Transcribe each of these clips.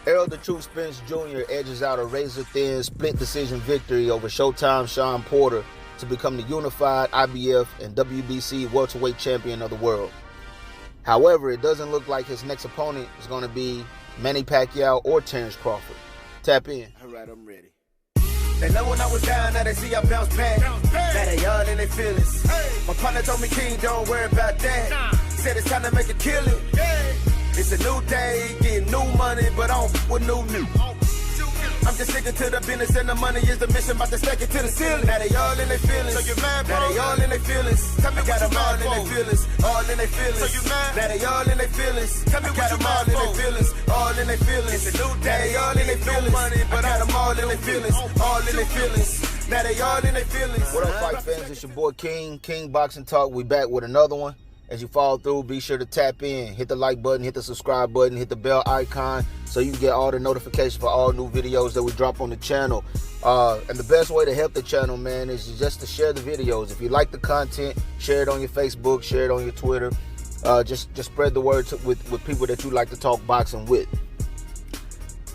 Errol the Truth Spence Jr. edges out a razor-thin split decision victory over Showtime Shawn Porter to become the unified IBF and WBC welterweight champion of the world. However, it doesn't look like his next opponent is going to be Manny Pacquiao or Terrence Crawford. Tap in. All right, I'm ready. They know when I was down, now they see I bounce back. Now they all in their feelings. My partner told me, King, don't worry about that. Said it's time to make a killing. It's a new day, getting new money, but I don't with new. I'm just sticking to the business and the money is the mission, about to stack it to the ceiling. Now they all in their feelings. So you mad, bro? Now they all in their feelings. Tell me I got them all in their feelings. All in their feelings. So you mad? Now they all in their feelings. Tell me I got them all in their feelings. All in their feelings. It's a new day. They all in their feelings. Money, but I got them all in their feelings. All in their feelings. Now they all in their feelings. What up, fight fans? It's your boy King Boxing Talk. We back with another one. As you follow through, be sure to tap in, hit the like button, hit the subscribe button, hit the bell icon so you can get all the notifications for all new videos that we drop on the channel. And the best way to help the channel, man, is just to share the videos. If you like the content, share it on your Facebook, share it on your Twitter. Just spread the word with people that you like to talk boxing with.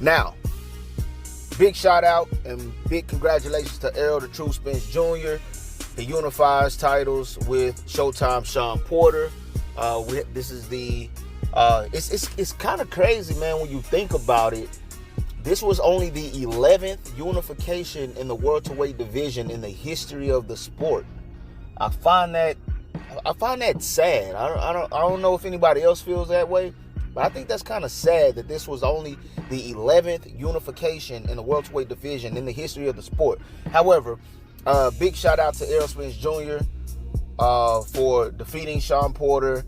Now, big shout out and big congratulations to Errol the Truth Spence Jr. He unifies titles with Showtime Shawn Porter. This is the it's kind of crazy, man, when you think about it. This was only the 11th unification in the welterweight division in the history of the sport. I find that sad. I don't know if anybody else feels that way, but I think that's kind of sad that this was only the 11th unification in the welterweight division in the history of the sport. However, big shout out to Errol Spence Jr. For defeating Shawn Porter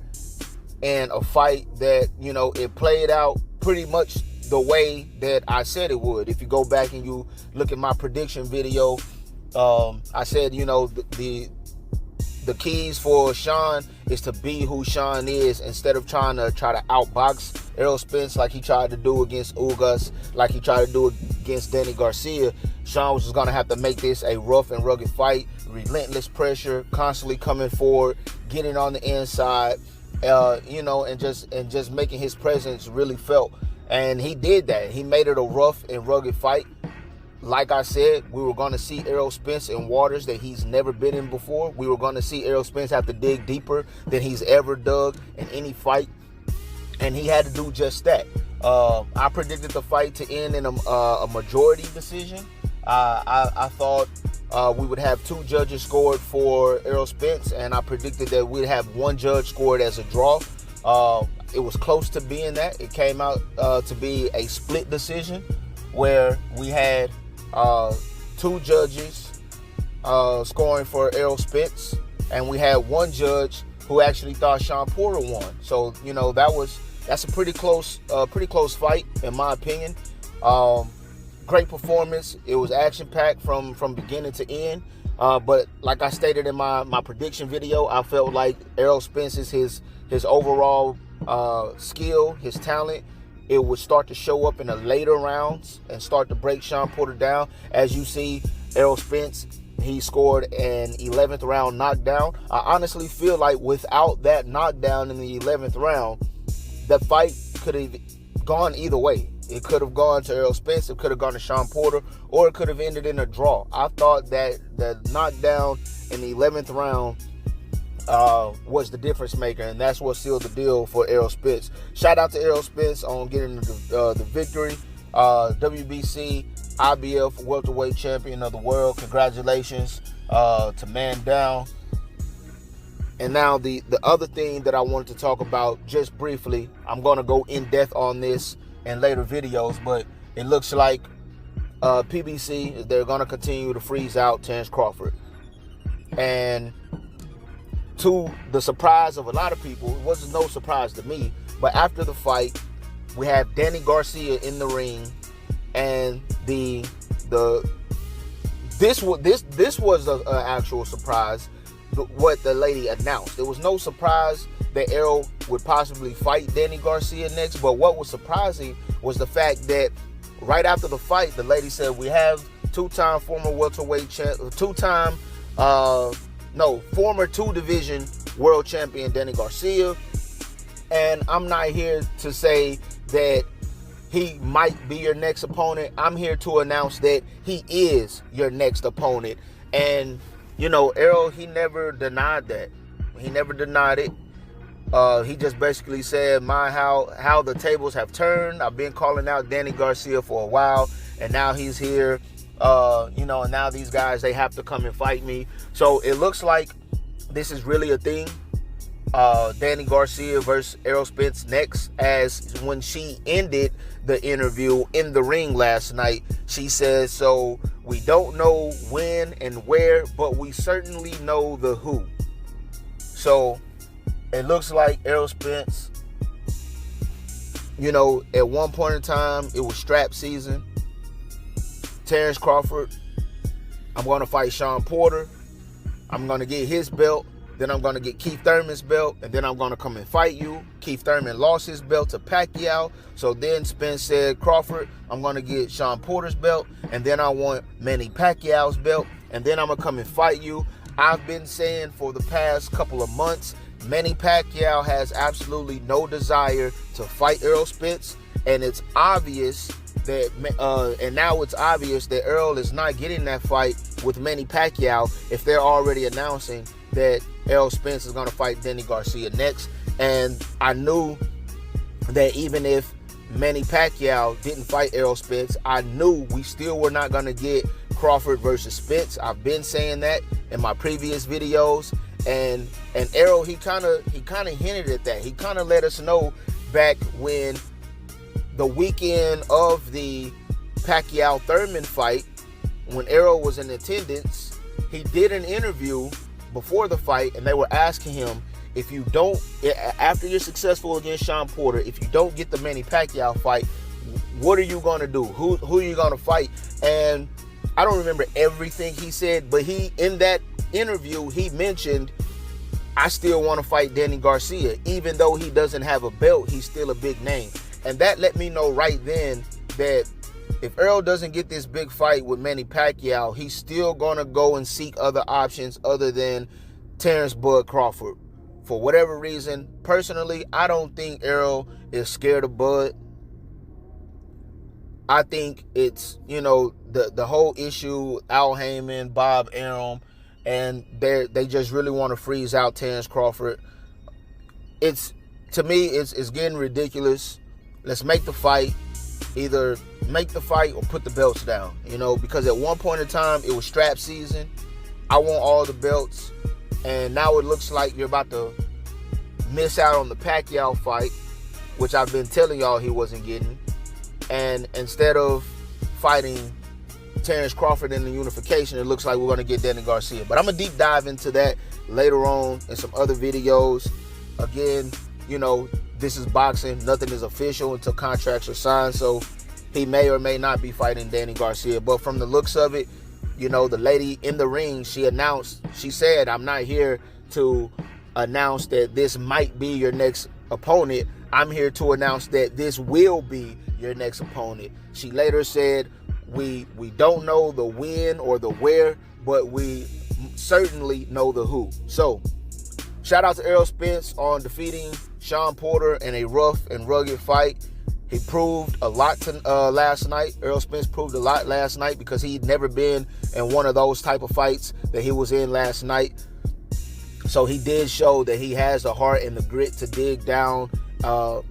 in a fight that, you know, it played out pretty much the way that I said it would. If you go back and you look at my prediction video, I said, you know, the keys for Shawn is to be who Shawn is instead of trying to outbox Errol Spence like he tried to do against Ugas, like he tried to do against Danny Garcia. Shawn was just going to have to make this a rough and rugged fight, relentless pressure, constantly coming forward, getting on the inside, you know, and just making his presence really felt. And he did that. He made it a rough and rugged fight. Like I said, we were going to see Errol Spence in waters that he's never been in before. We were going to see Errol Spence have to dig deeper than he's ever dug in any fight. And he had to do just that. I predicted the fight to end in a majority decision. I thought we would have 2 judges scored for Errol Spence, and I predicted that we'd have 1 judge scored as a draw. It was close to being that. It came out to be a split decision where we had 2 judges scoring for Errol Spence, and we had 1 judge who actually thought Shawn Porter won. So, you know, that's a pretty close fight in my opinion. Great performance. It was action-packed from beginning to end. But like I stated in my prediction video, I felt like Errol Spence's his overall skill, his talent, it would start to show up in the later rounds and start to break Shawn Porter down. As you see, Errol Spence, he scored an 11th round knockdown. I honestly feel like without that knockdown in the 11th round, the fight could have gone either way. It could have gone to Errol Spence, it could have gone to Shawn Porter, or it could have ended in a draw. I thought that the knockdown in the 11th round was the difference maker, and that's what sealed the deal for Errol Spence. Shout out to Errol Spence on getting the victory. WBC IBF welterweight champion of the world. Congratulations to man down. And now the other thing that I wanted to talk about just briefly, I'm going to go in depth on this in later videos, but it looks like PBC, they're going to continue to freeze out Terrence Crawford. And to the surprise of a lot of people, it wasn't no surprise to me, but after the fight, we have Danny Garcia in the ring, and this was an actual surprise. What the lady announced, there was no surprise that Errol would possibly fight Danny Garcia next, but what was surprising was the fact that right after the fight, the lady said, we have two-time former welterweight former 2-division world champion Danny Garcia. And I'm not here to say that he might be your next opponent. I'm here to announce that he is your next opponent. And, you know, Errol, he never denied that. He never denied it. He just basically said, how the tables have turned. I've been calling out Danny Garcia for a while, and now he's here. You know, and now these guys, they have to come and fight me. So it looks like this is really a thing. Danny Garcia versus Errol Spence next, as when she ended the interview in the ring last night, she says, so we don't know when and where, but we certainly know the who. So it looks like Errol Spence, you know, at one point in time, it was strap season. Terrence Crawford, I'm going to fight Shawn Porter. I'm going to get his belt. Then I'm going to get Keith Thurman's belt, and then I'm going to come and fight you. Keith Thurman lost his belt to Pacquiao. So then Spence said, Crawford, I'm going to get Shawn Porter's belt, and then I want Manny Pacquiao's belt, and then I'm going to come and fight you. I've been saying for the past couple of months, Manny Pacquiao has absolutely no desire to fight Errol Spence, and it's obvious that, and now it's obvious that Errol is not getting that fight with Manny Pacquiao if they're already announcing that Errol Spence is going to fight Danny Garcia next. And I knew that even if Manny Pacquiao didn't fight Errol Spence, I knew we still were not going to get Crawford versus Spence. I've been saying that in my previous videos. And Errol, he kind of hinted at that. He kind of let us know back when the weekend of the Pacquiao-Thurman fight, when Errol was in attendance, he did an interview before the fight, and they were asking him, if you don't, after you're successful against Shawn Porter, if you don't get the Manny Pacquiao fight, what are you going to do? Who are you going to fight? And I don't remember everything he said, but he, in that interview, he mentioned, I still want to fight Danny Garcia. Even though he doesn't have a belt, he's still a big name. And that let me know right then that if Errol doesn't get this big fight with Manny Pacquiao, he's still going to go and seek other options other than Terrence Bud Crawford. For whatever reason, personally, I don't think Errol is scared of Bud. I think it's, you know, the whole issue, Al Heyman, Bob Arum, and they just really want to freeze out Terrence Crawford. To me, it's getting ridiculous. Let's make the fight. Either make the fight or put the belts down, you know, because at one point in time, it was strap season. I want all the belts. And now it looks like you're about to miss out on the Pacquiao fight, which I've been telling y'all he wasn't getting. And instead of fighting Terrence Crawford in the unification, it looks like we're going to get Danny Garcia. But I'm going to deep dive into that later on in some other videos. Again, you know, this is boxing. Nothing is official until contracts are signed. So he may or may not be fighting Danny Garcia. But from the looks of it, you know, the lady in the ring, she said, I'm not here to announce that this might be your next opponent. I'm here to announce that this will be your next opponent. She later said, we don't know the when or the where, but we certainly know the who. So shout out to Errol Spence on defeating Shawn Porter in a rough and rugged fight. He proved a lot last night. Errol Spence proved a lot last night because he'd never been in one of those type of fights that he was in last night. So he did show that he has the heart and the grit to dig down,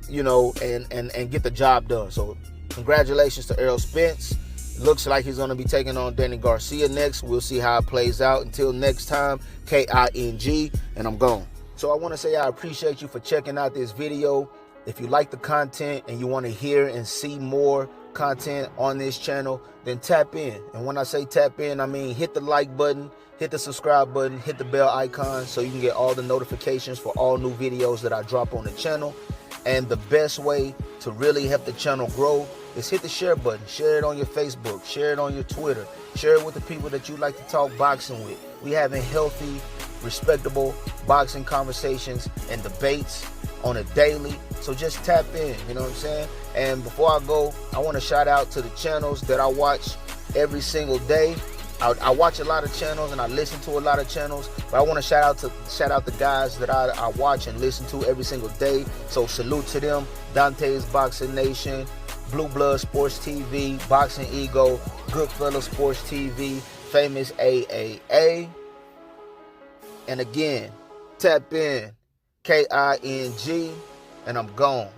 you know, and get the job done. So congratulations to Errol Spence. Looks like he's going to be taking on Danny Garcia next. We'll see how it plays out. Until next time, KING, and I'm gone. So I want to say I appreciate you for checking out this video. If you like the content and you want to hear and see more content on this channel, then tap in. And when I say tap in, I mean hit the like button, hit the subscribe button, hit the bell icon so you can get all the notifications for all new videos that I drop on the channel. And the best way to really help the channel grow is hit the share button. Share it on your Facebook, share it on your Twitter, share it with the people that you like to talk boxing with. We having healthy, respectable boxing conversations and debates on a daily. So just tap in, you know what I'm saying? And before I go, I want to shout out to the channels that I watch every single day. I watch a lot of channels and I listen to a lot of channels, but I want to shout out the guys that I watch and listen to every single day. So salute to them. Dante's Boxing Nation, Blue Blood Sports TV, Boxing Ego, Goodfellas Sports TV, Famous AAA. And again, tap in, KING, and I'm gone.